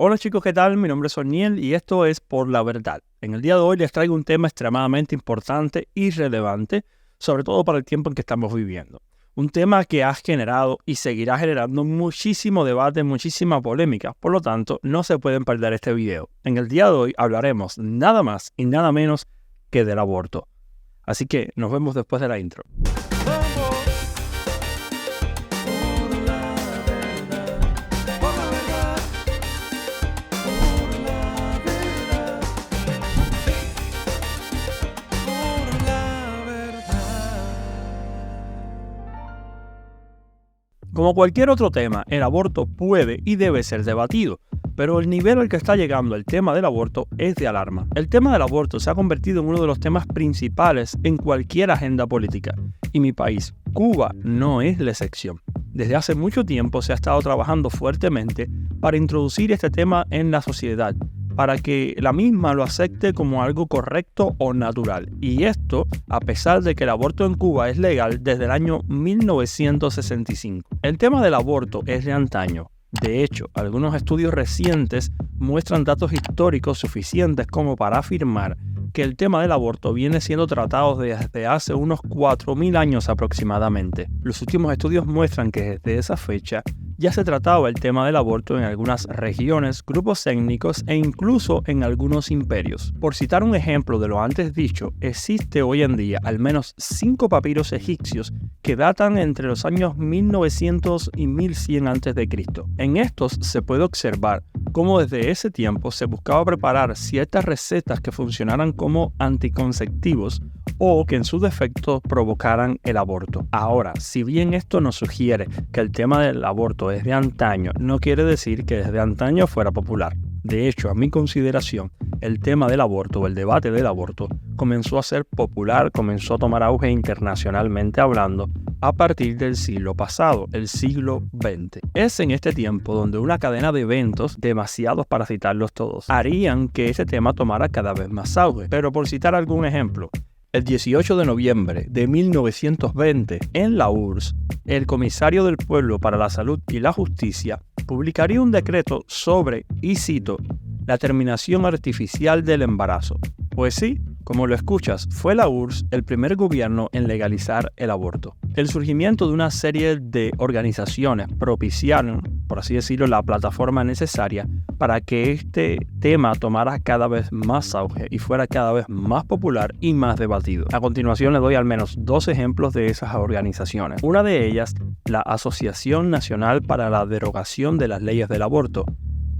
Hola chicos, ¿qué tal? Mi nombre es Oniel y esto es Por la Verdad. En el día de hoy les traigo un tema extremadamente importante y relevante, sobre todo para el tiempo en que estamos viviendo. Un tema que ha generado y seguirá generando muchísimo debate, muchísima polémica. Por lo tanto, no se pueden perder este video. En el día de hoy hablaremos nada más y nada menos que del aborto. Así que nos vemos después de la intro. Como cualquier otro tema, el aborto puede y debe ser debatido, pero el nivel al que está llegando el tema del aborto es de alarma. El tema del aborto se ha convertido en uno de los temas principales en cualquier agenda política, y mi país, Cuba, no es la excepción. Desde hace mucho tiempo se ha estado trabajando fuertemente para introducir este tema en la sociedad, para que la misma lo acepte como algo correcto o natural. Y esto a pesar de que el aborto en Cuba es legal desde el año 1965. El tema del aborto es de antaño. De hecho, algunos estudios recientes muestran datos históricos suficientes como para afirmar que el tema del aborto viene siendo tratado desde hace unos 4.000 años aproximadamente. Los últimos estudios muestran que desde esa fecha ya se trataba el tema del aborto en algunas regiones, grupos étnicos e incluso en algunos imperios. Por citar un ejemplo de lo antes dicho, existe hoy en día al menos 5 papiros egipcios que datan entre los años 1900 y 1100 a.C. En estos se puede observar cómo desde ese tiempo se buscaba preparar ciertas recetas que funcionaran como anticonceptivos o que en su defecto provocaran el aborto. Ahora, si bien esto nos sugiere que el tema del aborto es de antaño, no quiere decir que desde antaño fuera popular. De hecho, a mi consideración, el tema del aborto o el debate del aborto comenzó a ser popular, comenzó a tomar auge internacionalmente hablando a partir del siglo pasado, el siglo XX. Es en este tiempo donde una cadena de eventos, demasiados para citarlos todos, harían que ese tema tomara cada vez más auge. Pero por citar algún ejemplo, el 18 de noviembre de 1920, en la URSS, el comisario del pueblo para la salud y la justicia publicaría un decreto sobre, y cito, la terminación artificial del embarazo. Pues sí, como lo escuchas, fue la URSS el primer gobierno en legalizar el aborto. El surgimiento de una serie de organizaciones propiciaron, por así decirlo, la plataforma necesaria para que este tema tomara cada vez más auge y fuera cada vez más popular y más debatido. A continuación le doy al menos 2 ejemplos de esas organizaciones. Una de ellas, la Asociación Nacional para la Derogación de las Leyes del Aborto,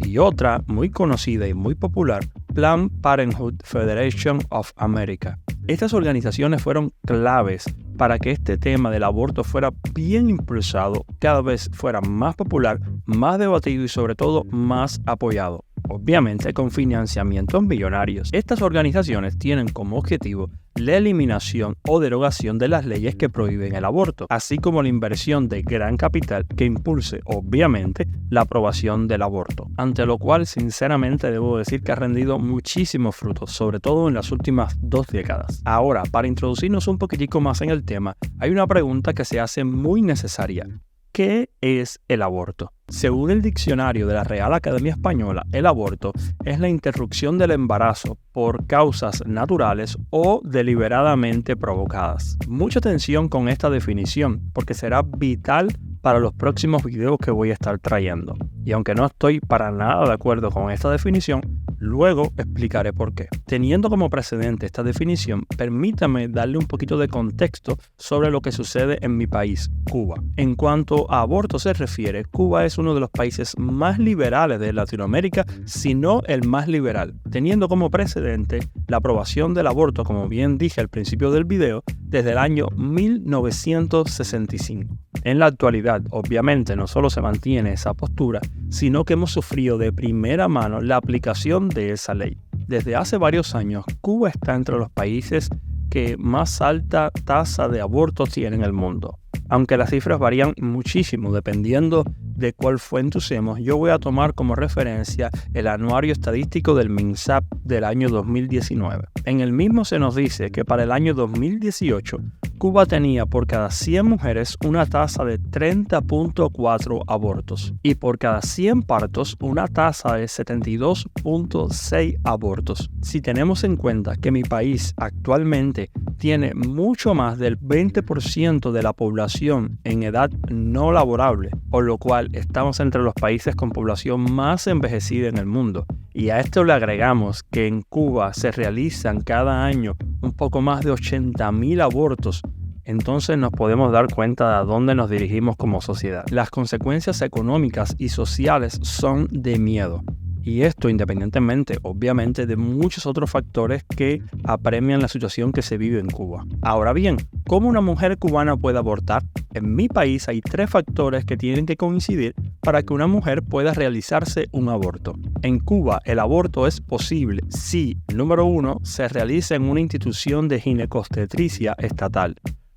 y otra, muy conocida y muy popular, Planned Parenthood Federation of America. Estas organizaciones fueron claves para que este tema del aborto fuera bien impulsado, cada vez fuera más popular, más debatido y sobre todo más apoyado. Obviamente con financiamientos millonarios. Estas organizaciones tienen como objetivo la eliminación o derogación de las leyes que prohíben el aborto, así como la inversión de gran capital que impulse, obviamente, la aprobación del aborto, ante lo cual sinceramente debo decir que ha rendido muchísimos frutos, sobre todo en las últimas 2 décadas. Ahora, para introducirnos un poquitico más en el tema, hay una pregunta que se hace muy necesaria. ¿Qué es el aborto? Según el diccionario de la Real Academia Española, el aborto es la interrupción del embarazo por causas naturales o deliberadamente provocadas. Mucha atención con esta definición porque será vital para los próximos videos que voy a estar trayendo. Y aunque no estoy para nada de acuerdo con esta definición, luego explicaré por qué. Teniendo como precedente esta definición, permítame darle un poquito de contexto sobre lo que sucede en mi país, Cuba. En cuanto a aborto se refiere, Cuba es uno de los países más liberales de Latinoamérica, si no el más liberal, teniendo como precedente la aprobación del aborto, como bien dije al principio del video, desde el año 1965. En la actualidad, obviamente, no solo se mantiene esa postura, sino que hemos sufrido de primera mano la aplicación de esa ley. Desde hace varios años, Cuba está entre los países que más alta tasa de abortos tiene en el mundo. Aunque las cifras varían muchísimo dependiendo de cuál fuente usemos, yo voy a tomar como referencia el anuario estadístico del MINSAP del año 2019. En el mismo se nos dice que para el año 2018, Cuba tenía por cada 100 mujeres una tasa de 30.4 abortos y por cada 100 partos una tasa de 72.6 abortos. Si tenemos en cuenta que mi país actualmente tiene mucho más del 20% de la población en edad no laborable, por lo cual estamos entre los países con población más envejecida en el mundo. Y a esto le agregamos que en Cuba se realizan cada año un poco más de 80.000 abortos. Entonces nos podemos dar cuenta de a dónde nos dirigimos como sociedad. Las consecuencias económicas y sociales son de miedo. Y esto independientemente, obviamente, de muchos otros factores que apremian la situación que se vive en Cuba. Ahora bien, ¿cómo una mujer cubana puede abortar? En mi país hay 3 factores que tienen que coincidir para que una mujer pueda realizarse un aborto. En Cuba, el aborto es posible si, número 1, se realiza en una institución de ginecobstetricia estatal.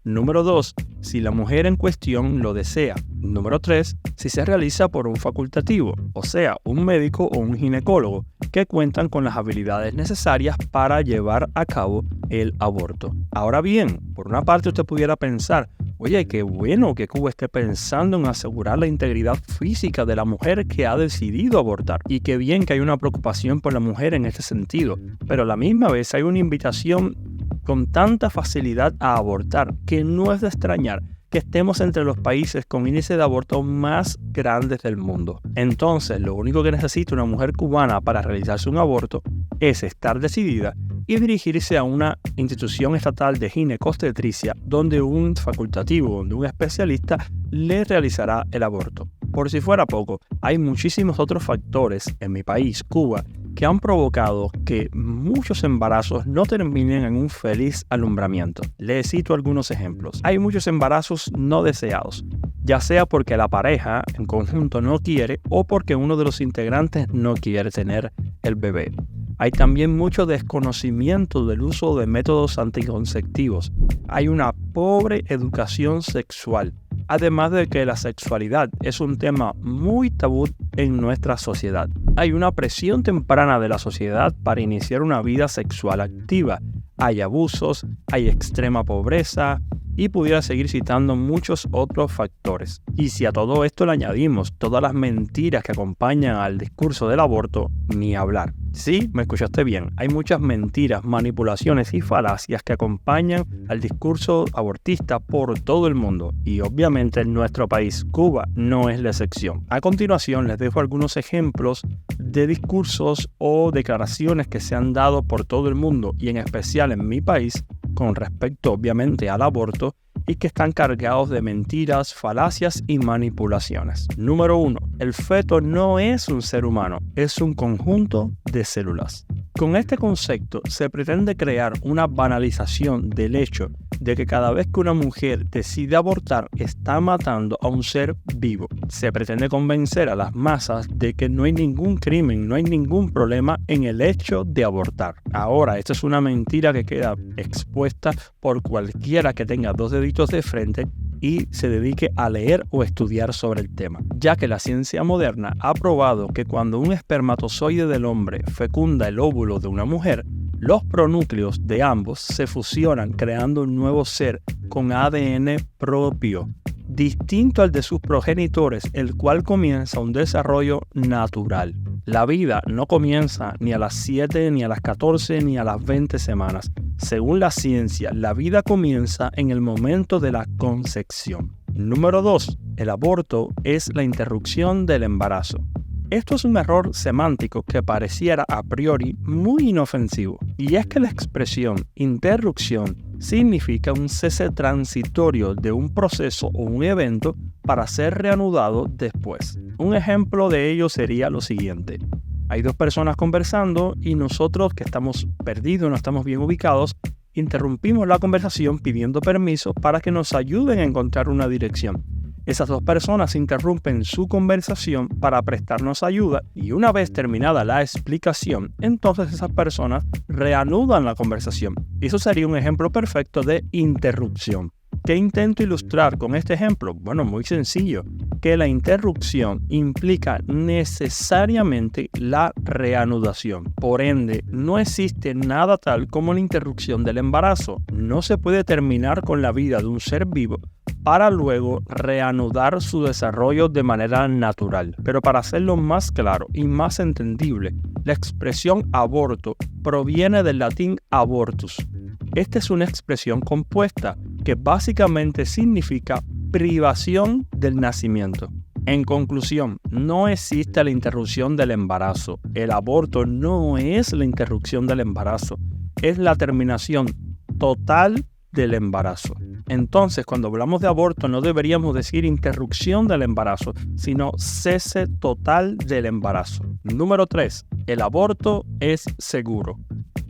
Número 2, si la mujer en cuestión lo desea. Número 3, si se realiza por un facultativo, o sea, un médico o un ginecólogo, que cuentan con las habilidades necesarias para llevar a cabo el aborto. Ahora bien, por una parte usted pudiera pensar, oye, qué bueno que Cuba esté pensando en asegurar la integridad física de la mujer que ha decidido abortar. Y qué bien que hay una preocupación por la mujer en este sentido. Pero a la misma vez hay una invitación con tanta facilidad a abortar que no es de extrañar que estemos entre los países con índice de aborto más grandes del mundo. Entonces, lo único que necesita una mujer cubana para realizarse un aborto es estar decidida y dirigirse a una institución estatal de ginecobstetricia donde un facultativo, donde un especialista le realizará el aborto. Por si fuera poco, hay muchísimos otros factores en mi país, Cuba, que han provocado que muchos embarazos no terminen en un feliz alumbramiento. Les cito algunos ejemplos. Hay muchos embarazos no deseados, ya sea porque la pareja en conjunto no quiere o porque uno de los integrantes no quiere tener el bebé. Hay también mucho desconocimiento del uso de métodos anticonceptivos. Hay una pobre educación sexual. Además de que la sexualidad es un tema muy tabú en nuestra sociedad. Hay una presión temprana de la sociedad para iniciar una vida sexual activa. Hay abusos, hay extrema pobreza y pudiera seguir citando muchos otros factores. Y si a todo esto le añadimos todas las mentiras que acompañan al discurso del aborto, ni hablar. Sí, me escuchaste bien. Hay muchas mentiras, manipulaciones y falacias que acompañan al discurso abortista por todo el mundo. Y obviamente en nuestro país, Cuba, no es la excepción. A continuación les dejo algunos ejemplos de discursos o declaraciones que se han dado por todo el mundo y en especial en mi país con respecto obviamente al aborto y que están cargados de mentiras, falacias y manipulaciones. Número 1. El feto no es un ser humano, es un conjunto de células. Con este concepto se pretende crear una banalización del hecho de que cada vez que una mujer decide abortar está matando a un ser vivo. Se pretende convencer a las masas de que no hay ningún crimen, no hay ningún problema en el hecho de abortar. Ahora, esta es una mentira que queda expuesta por cualquiera que tenga 2 deditos de frente y se dedique a leer o estudiar sobre el tema, ya que la ciencia moderna ha probado que cuando un espermatozoide del hombre fecunda el óvulo de una mujer, los pronúcleos de ambos se fusionan creando un nuevo ser con ADN propio, distinto al de sus progenitores, el cual comienza un desarrollo natural. La vida no comienza ni a las 7, ni a las 14, ni a las 20 semanas. Según la ciencia, la vida comienza en el momento de la concepción. Número 2. El aborto es la interrupción del embarazo. Esto es un error semántico que pareciera a priori muy inofensivo, y es que la expresión interrupción significa un cese transitorio de un proceso o un evento para ser reanudado después. Un ejemplo de ello sería lo siguiente. Hay 2 personas conversando y nosotros que estamos perdidos, no estamos bien ubicados, interrumpimos la conversación pidiendo permiso para que nos ayuden a encontrar una dirección. Esas 2 personas interrumpen su conversación para prestarnos ayuda y una vez terminada la explicación, entonces esas personas reanudan la conversación. Eso sería un ejemplo perfecto de interrupción. ¿Qué intento ilustrar con este ejemplo? Bueno, muy sencillo, que la interrupción implica necesariamente la reanudación. Por ende, no existe nada tal como la interrupción del embarazo. No se puede terminar con la vida de un ser vivo para luego reanudar su desarrollo de manera natural. Pero para hacerlo más claro y más entendible, la expresión aborto proviene del latín abortus. Esta es una expresión compuesta que básicamente significa privación del nacimiento. En conclusión, no existe la interrupción del embarazo. El aborto no es la interrupción del embarazo, es la terminación total del embarazo. Entonces, cuando hablamos de aborto, no deberíamos decir interrupción del embarazo, sino cese total del embarazo. Número 3. El aborto es seguro.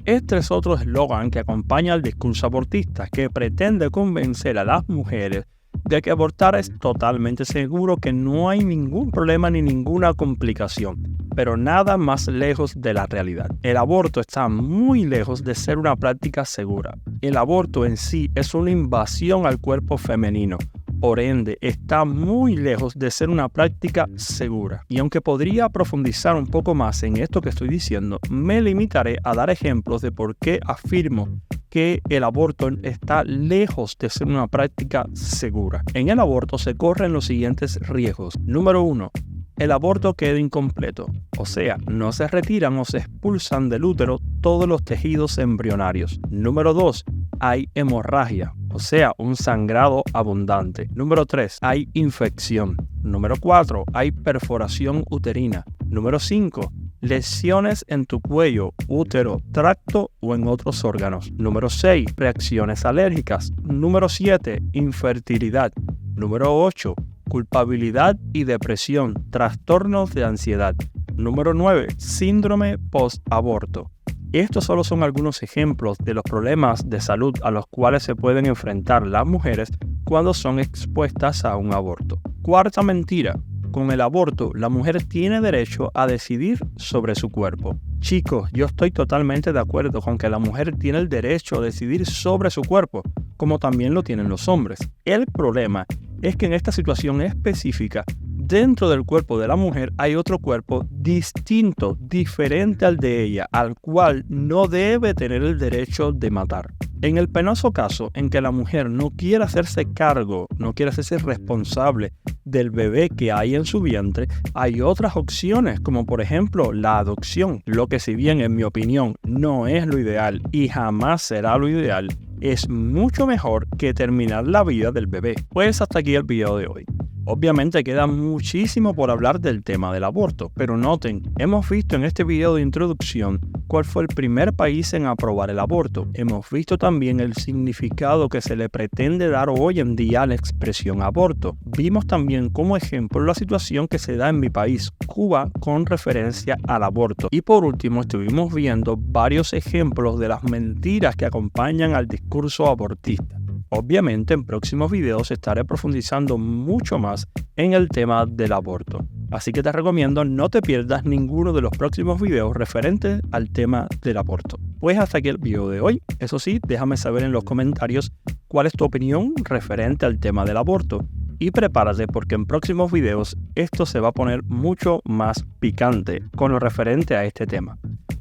Este es otro eslogan que acompaña al discurso abortista, que pretende convencer a las mujeres de que abortar es totalmente seguro, que no hay ningún problema ni ninguna complicación, pero nada más lejos de la realidad. El aborto está muy lejos de ser una práctica segura. El aborto en sí es una invasión al cuerpo femenino. Por ende, está muy lejos de ser una práctica segura. Y aunque podría profundizar un poco más en esto que estoy diciendo, me limitaré a dar ejemplos de por qué afirmo que el aborto está lejos de ser una práctica segura. En el aborto se corren los siguientes riesgos. Número 1. El aborto queda incompleto, o sea, no se retiran o se expulsan del útero todos los tejidos embrionarios. Número 2. Hay hemorragia, o sea, un sangrado abundante. Número 3. Hay infección. Número 4. Hay perforación uterina. Número 5. Lesiones en tu cuello, útero, tracto o en otros órganos. Número 6. Reacciones alérgicas. Número 7. Infertilidad. Número 8. Culpabilidad y depresión, trastornos de ansiedad. Número 9. Síndrome post-aborto. Estos solo son algunos ejemplos de los problemas de salud a los cuales se pueden enfrentar las mujeres cuando son expuestas a un aborto. Cuarta mentira. Con el aborto, la mujer tiene derecho a decidir sobre su cuerpo. Chicos, yo estoy totalmente de acuerdo con que la mujer tiene el derecho a decidir sobre su cuerpo, como también lo tienen los hombres. El problema es que en esta situación específica, dentro del cuerpo de la mujer hay otro cuerpo distinto, diferente al de ella, al cual no debe tener el derecho de matar. En el penoso caso en que la mujer no quiere hacerse cargo, no quiere hacerse responsable del bebé que hay en su vientre, hay otras opciones, como por ejemplo la adopción, lo que si bien en mi opinión no es lo ideal y jamás será lo ideal, es mucho mejor que terminar la vida del bebé. Pues hasta aquí el video de hoy. Obviamente queda muchísimo por hablar del tema del aborto, pero noten, hemos visto en este video de introducción cuál fue el primer país en aprobar el aborto. Hemos visto también el significado que se le pretende dar hoy en día a la expresión aborto. Vimos también como ejemplo la situación que se da en mi país, Cuba, con referencia al aborto. Y por último estuvimos viendo varios ejemplos de las mentiras que acompañan al discurso abortista. Obviamente en próximos videos estaré profundizando mucho más en el tema del aborto. Así que te recomiendo no te pierdas ninguno de los próximos videos referentes al tema del aborto. Pues hasta aquí el video de hoy. Eso sí, déjame saber en los comentarios cuál es tu opinión referente al tema del aborto. Y prepárate porque en próximos videos esto se va a poner mucho más picante con lo referente a este tema.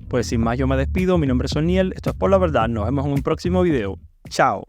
Pues sin más yo me despido, mi nombre es Oniel, esto es Por la Verdad, nos vemos en un próximo video. Chao.